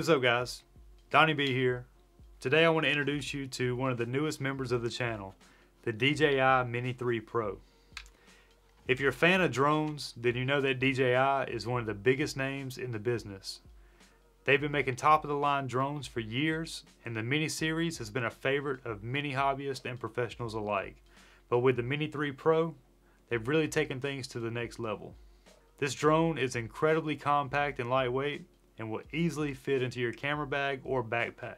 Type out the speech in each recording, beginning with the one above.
what's up guys? Donny B here. Today I want to introduce you to one of the newest members of the channel, the DJI Mini 3 Pro. If you're a fan of drones, then you know that DJI is one of the biggest names in the business. They've been making top of the line drones for years, and the Mini series has been a favorite of many hobbyists and professionals alike. But with the Mini 3 Pro, they've really taken things to the next level. This drone is incredibly compact and lightweight and will easily fit into your camera bag or backpack.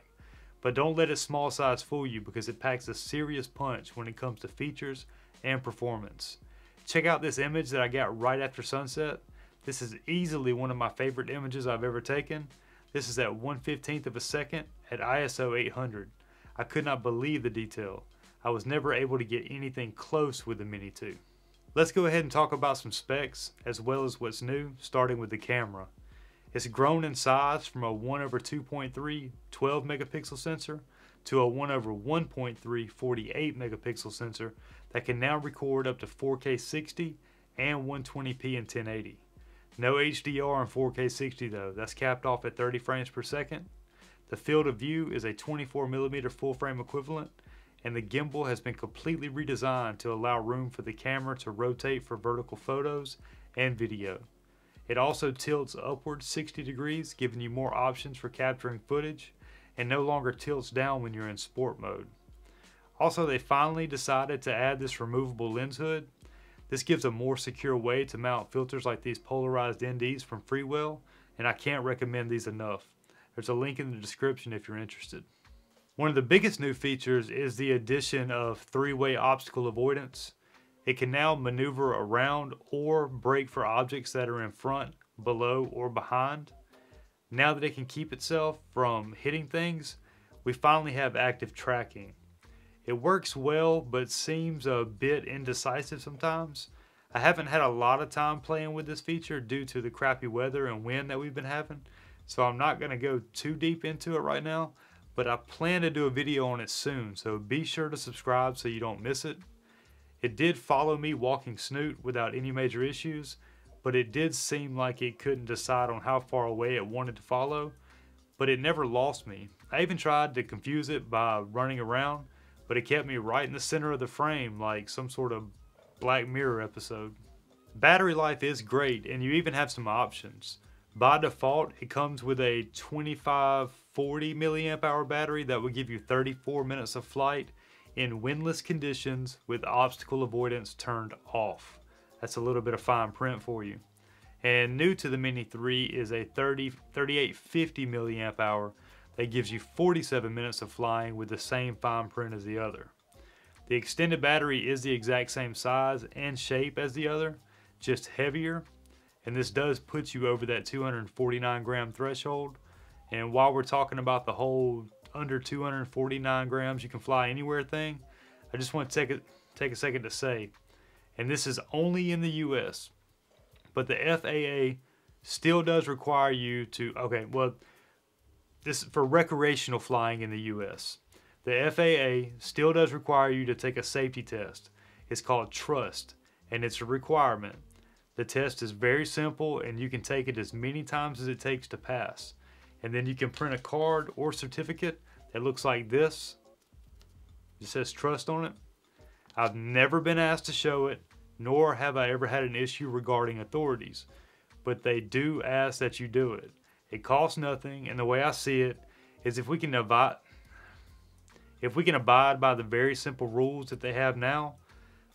But don't let its small size fool you, because it packs a serious punch when it comes to features and performance. Check out this image that I got right after sunset. This is easily one of my favorite images I've ever taken. This is at 1/15 of a second at ISO 800. I could not believe the detail. I was never able to get anything close with the Mini 2. Let's go ahead and talk about some specs as well as what's new, starting with the camera. It's grown in size from a 1/2.3 12 megapixel sensor to a 1/1.3 48 megapixel sensor that can now record up to 4K 60 and 120p in 1080. No HDR in 4K 60 though, that's capped off at 30 frames per second. The field of view is a 24mm full frame equivalent, and the gimbal has been completely redesigned to allow room for the camera to rotate for vertical photos and video. It also tilts upward 60 degrees, giving you more options for capturing footage, and no longer tilts down when you're in sport mode. Also, they finally decided to add this removable lens hood. This gives a more secure way to mount filters like these polarized NDs from Freewell, and I can't recommend these enough. There's a link in the description if you're interested. One of the biggest new features is the addition of three-way obstacle avoidance. It can now maneuver around or brake for objects that are in front, below, or behind. Now that it can keep itself from hitting things, we finally have active tracking. It works well, but seems a bit indecisive sometimes. I haven't had a lot of time playing with this feature due to the crappy weather and wind that we've been having, so I'm not going to go too deep into it right now, but I plan to do a video on it soon, so be sure to subscribe so you don't miss it. It did follow me walking Snoot without any major issues, but it did seem like it couldn't decide on how far away it wanted to follow, but it never lost me. I even tried to confuse it by running around, but it kept me right in the center of the frame like some sort of Black Mirror episode. Battery life is great, and you even have some options. By default, it comes with a 2540 milliamp hour battery that will give you 34 minutes of flight in windless conditions with obstacle avoidance turned off. That's a little bit of fine print for you. And new to the Mini 3 is a 3850 milliamp hour that gives you 47 minutes of flying with the same fine print as the other. The extended battery is the exact same size and shape as the other, just heavier, and this does put you over that 249 gram threshold. And while we're talking about the whole under 249 grams you can fly anywhere thing, I just want to take a second to say, and this is only in the US, but the FAA still does require you to, this is for recreational flying in the US. The FAA still does require you to take a safety test. It's called Trust, and it's a requirement. The test is very simple, and you can take it as many times as it takes to pass. And then you can print a card or certificate that looks like this. It says Trust on it. I've never been asked to show it, nor have I ever had an issue regarding authorities, but they do ask that you do it. It costs nothing, and the way I see it is if we can abide by the very simple rules that they have now,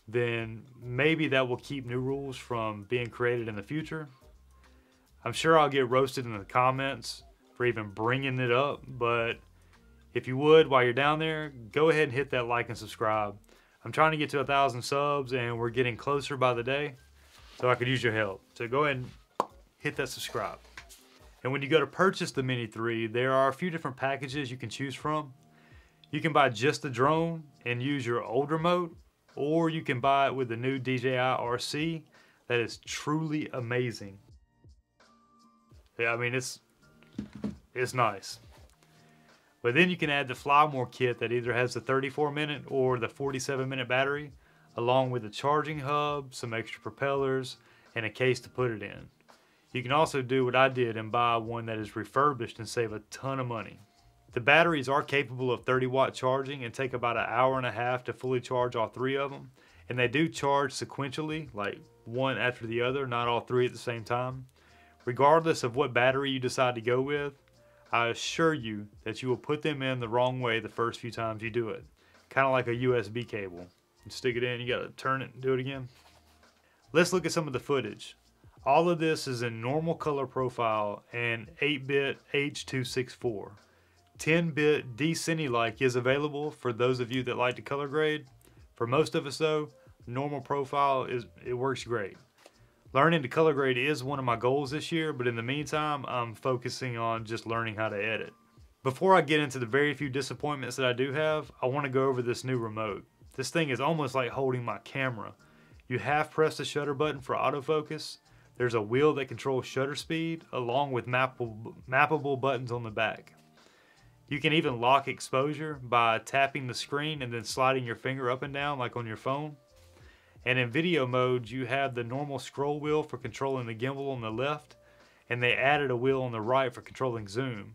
then maybe that will keep new rules from being created in the future. I'm sure I'll get roasted in the comments for even bringing it up, but if you would, while you're down there, go ahead and hit that like and subscribe. I'm trying to get to 1,000 subs, and we're getting closer by the day, so I could use your help. So go ahead and hit that subscribe. And when you go to purchase the Mini 3, there are a few different packages you can choose from. You can buy just the drone and use your older mode, or you can buy it with the new DJI RC. That is truly amazing. Yeah, I mean, it's nice. But then you can add the Fly More kit that either has the 34-minute or the 47-minute battery, along with a charging hub, some extra propellers, and a case to put it in. You can also do what I did and buy one that is refurbished and save a ton of money. The batteries are capable of 30-watt charging and take about an hour and a half to fully charge all three of them. And they do charge sequentially, like one after the other, not all three at the same time. Regardless of what battery you decide to go with, I assure you that you will put them in the wrong way the first few times you do it. Kind of like a USB cable. You stick it in, you gotta turn it and do it again. Let's look at some of the footage. All of this is in normal color profile and 8-bit H.264. 10-bit D-Cine-like is available for those of you that like to color grade. For most of us though, normal profile it works great. Learning to color grade is one of my goals this year, but in the meantime, I'm focusing on just learning how to edit. Before I get into the very few disappointments that I do have, I want to go over this new remote. This thing is almost like holding my camera. You half press the shutter button for autofocus. There's a wheel that controls shutter speed, along with mappable buttons on the back. You can even lock exposure by tapping the screen and then sliding your finger up and down like on your phone. And in video mode, you have the normal scroll wheel for controlling the gimbal on the left, and they added a wheel on the right for controlling zoom.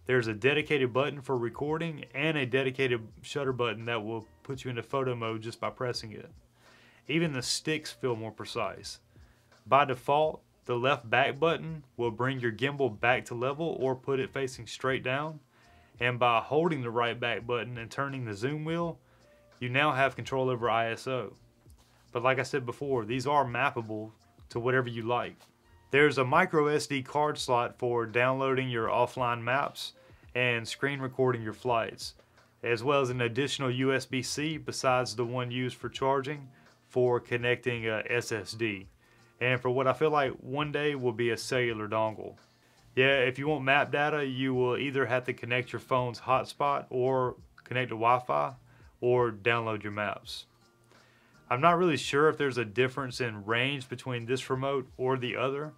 There's a dedicated button for recording and a dedicated shutter button that will put you into photo mode just by pressing it. Even the sticks feel more precise. By default, the left back button will bring your gimbal back to level or put it facing straight down. And by holding the right back button and turning the zoom wheel, you now have control over ISO. But like I said before, these are mappable to whatever you like. There's a micro SD card slot for downloading your offline maps and screen recording your flights, as well as an additional USB-C besides the one used for charging for connecting a SSD. And for what I feel like one day will be a cellular dongle. Yeah, if you want map data, you will either have to connect your phone's hotspot or connect to Wi-Fi or download your maps. I'm not really sure if there's a difference in range between this remote or the other,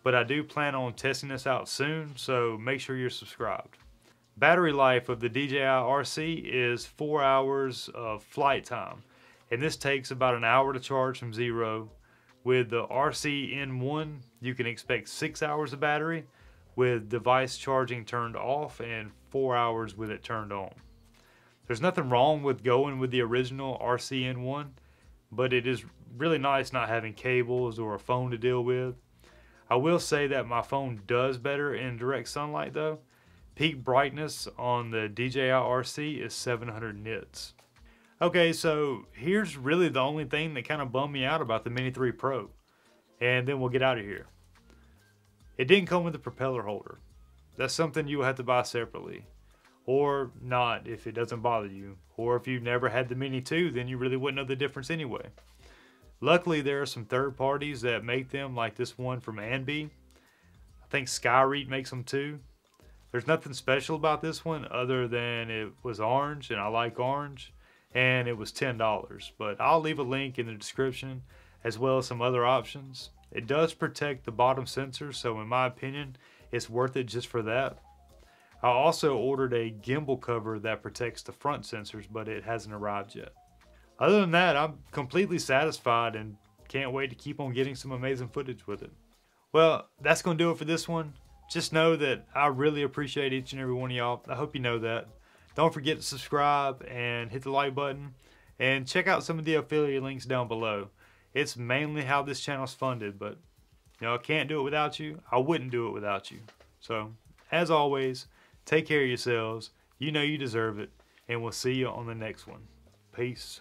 but I do plan on testing this out soon, so make sure you're subscribed. Battery life of the DJI RC is 4 hours of flight time, and this takes about an hour to charge from zero. With the RC N1, you can expect 6 hours of battery with device charging turned off and 4 hours with it turned on. There's nothing wrong with going with the original RC N1, but it is really nice not having cables or a phone to deal with. I will say that my phone does better in direct sunlight though. Peak brightness on the DJI RC is 700 nits. Okay, so here's really the only thing that kind of bummed me out about the Mini 3 Pro. And then we'll get out of here. It didn't come with a propeller holder. That's something you will have to buy separately. Or not if it doesn't bother you. Or if you've never had the Mini 2, then you really wouldn't know the difference anyway. Luckily, there are some third parties that make them, like this one from PLND. I think Skyreet makes them too. There's nothing special about this one other than it was orange, and I like orange. And it was $10, but I'll leave a link in the description as well as some other options. It does protect the bottom sensor, so in my opinion, it's worth it just for that. I also ordered a gimbal cover that protects the front sensors, but it hasn't arrived yet. Other than that, I'm completely satisfied and can't wait to keep on getting some amazing footage with it. Well, that's going to do it for this one. Just know that I really appreciate each and every one of y'all. I hope you know that. Don't forget to subscribe and hit the like button and check out some of the affiliate links down below. It's mainly how this channel is funded, but you know, I can't do it without you. I wouldn't do it without you. So, as always, take care of yourselves. You know you deserve it, and we'll see you on the next one. Peace.